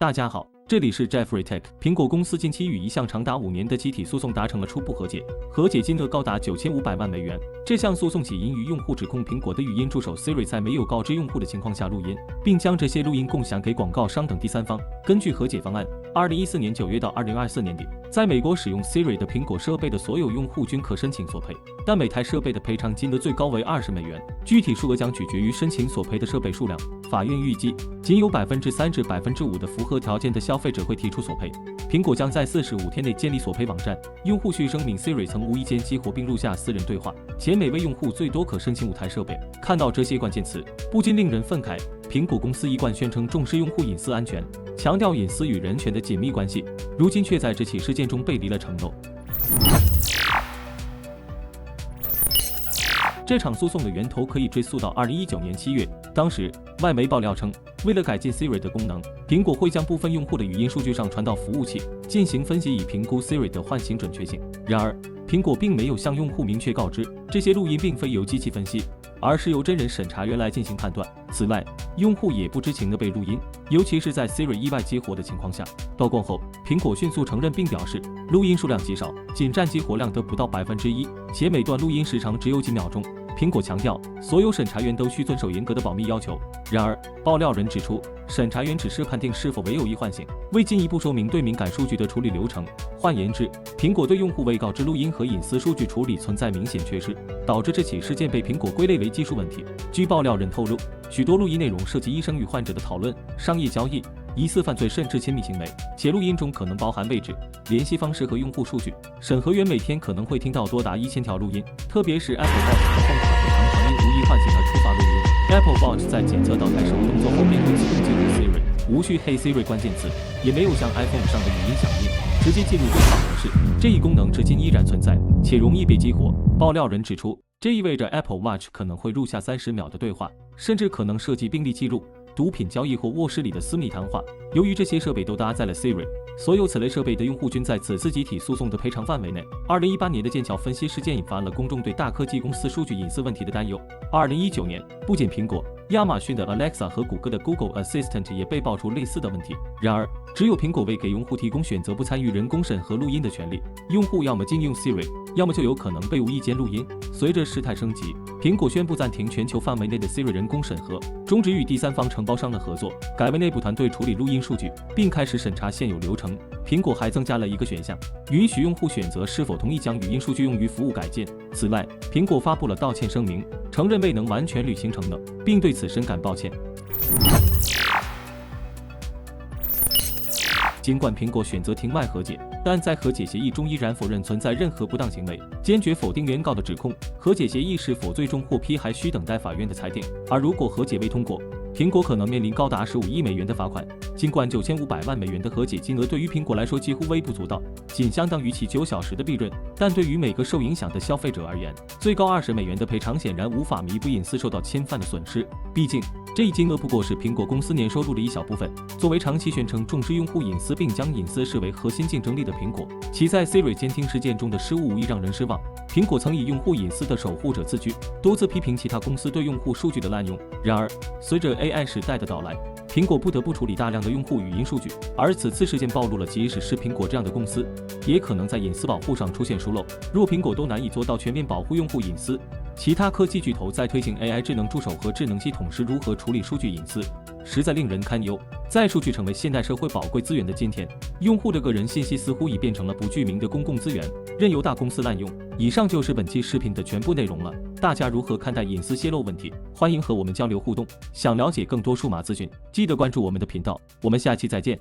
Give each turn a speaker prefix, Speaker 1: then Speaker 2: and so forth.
Speaker 1: 大家好，这里是 Jeffrey Tech。苹果公司近期与一项长达5年的集体诉讼达成了初步和解，和解金额高达9500万美元。这项诉讼起因于用户指控苹果的语音助手 Siri 在没有告知用户的情况下录音，并将这些录音共享给广告商等第三方。根据和解方案，2014年9月到2024年底，在美国使用 Siri 的苹果设备的所有用户均可申请索赔，但每台设备的赔偿金额最高为20美元，具体数额将取决于申请索赔的设备数量。法院预计，仅有3%至5%的符合条件的消费者会提出索赔。苹果将在45天内建立索赔网站，用户需声明 Siri 曾无意间激活并录下私人对话，且每位用户最多可申请5台设备。看到这些关键词，不禁令人愤慨。苹果公司一贯宣称重视用户隐私安全，强调隐私与人权的紧密关系，如今却在这起事件中背离了承诺。这场诉讼的源头可以追溯到2019年7月，当时外媒爆料称，为了改进 Siri 的功能，苹果会将部分用户的语音数据上传到服务器，进行分析以评估 Siri 的唤醒准确性。然而，苹果并没有向用户明确告知，这些录音并非由机器分析，而是由真人审查员来进行判断。此外，用户也不知情地被录音，尤其是在 Siri 意外激活的情况下。曝光后，苹果迅速承认并表示，录音数量极少，仅占激活量的不到1%，且每段录音时长只有几秒钟。苹果强调，所有审查员都需遵守严格的保密要求。然而，爆料人指出，审查员只是判定是否为有意唤醒，未进一步说明对敏感数据的处理流程。换言之，苹果对用户未告知录音和隐私数据处理存在明显缺失，导致这起事件被苹果归类为技术问题。据爆料人透露，许多录音内容涉及医生与患者的讨论、商业交易、疑似犯罪甚至亲密行为，且录音中可能包含位置、联系方式和用户数据。审核员每天可能会听到多达1000条录音，特别是 Apple Watch 的控卡常常因无意唤醒而触发录音。Apple Watch 在检测到台手动作后便会自动记录 Siri， 无需 Hey Siri 关键词，也没有像 iPhone 上的语音响应，直接进入对话模式。这一功能至今依然存在，且容易被激活。爆料人指出，这意味着 Apple Watch 可能会录下30秒的对话，甚至可能涉及病历记录、毒品交易或卧室里的私密谈话。由于这些设备都搭载了 Siri， 所有此类设备的用户均在此次集体诉讼的赔偿范围内。2018年的剑桥分析事件引发了公众对大科技公司数据隐私问题的担忧。2019年，不仅苹果、亚马逊的 Alexa 和谷歌的 Google Assistant 也被爆出类似的问题。然而，只有苹果未给用户提供选择不参与人工审核录音的权利，用户要么禁用 Siri， 要么就有可能被无意间录音。随着事态升级，苹果宣布暂停全球范围内的 Siri 人工审核，终止与第三方承包商的合作，改为内部团队处理录音数据，并开始审查现有流程。苹果还增加了一个选项，允许用户选择是否同意将语音数据用于服务改进。此外，苹果发布了道歉声明，承认未能完全履行承诺，并对此深感抱歉。尽管苹果选择庭外和解，但在和解协议中依然否认存在任何不当行为，坚决否定原告的指控。和解协议是否最终获批还需等待法院的裁定，而如果和解未通过，苹果可能面临高达15亿美元的罚款。尽管9500万美元的和解金额对于苹果来说几乎微不足道，仅相当于其9小时的利润，但对于每个受影响的消费者而言，最高20美元的赔偿显然无法弥补隐私受到侵犯的损失。毕竟，这一金额不过是苹果公司年收入的一小部分。作为长期宣称重视用户隐私并将隐私视为核心竞争力的苹果，其在 Siri 监听事件中的失误无疑让人失望。苹果曾以用户隐私的守护者自居，多次批评其他公司对用户数据的滥用。然而，随着 AI 时代的到来，苹果不得不处理大量的用户语音数据，而此次事件暴露了即使是苹果这样的公司，也可能在隐私保护上出现疏漏。若苹果都难以做到全面保护用户隐私，其他科技巨头在推行 AI 智能助手和智能系统时如何处理数据隐私，实在令人堪忧。在数据成为现代社会宝贵资源的今天，用户的个人信息似乎已变成了不具名的公共资源，任由大公司滥用。以上就是本期视频的全部内容了，大家如何看待隐私泄露问题？欢迎和我们交流互动。想了解更多数码资讯，记得关注我们的频道。我们下期再见。